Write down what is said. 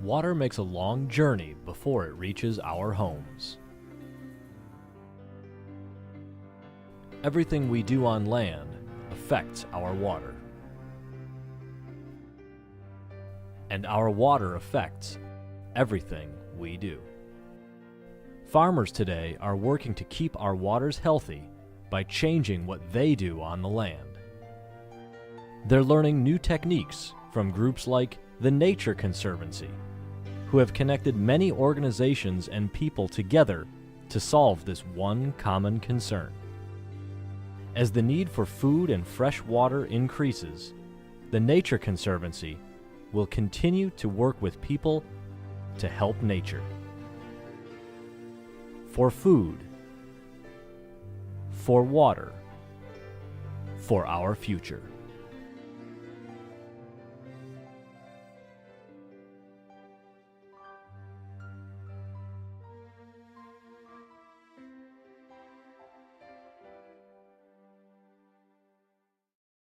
Water makes a long journey before it reaches our homes. Everything we do on land affects our water. And our water affects everything we do. Farmers today are working to keep our waters healthy by changing what they do on the land. They're learning new techniques from groups like the Nature Conservancy, who have connected many organizations and people together to solve this one common concern. As the need for food and fresh water increases, the Nature Conservancy will continue to work with people to help nature. For food, for water, for our future.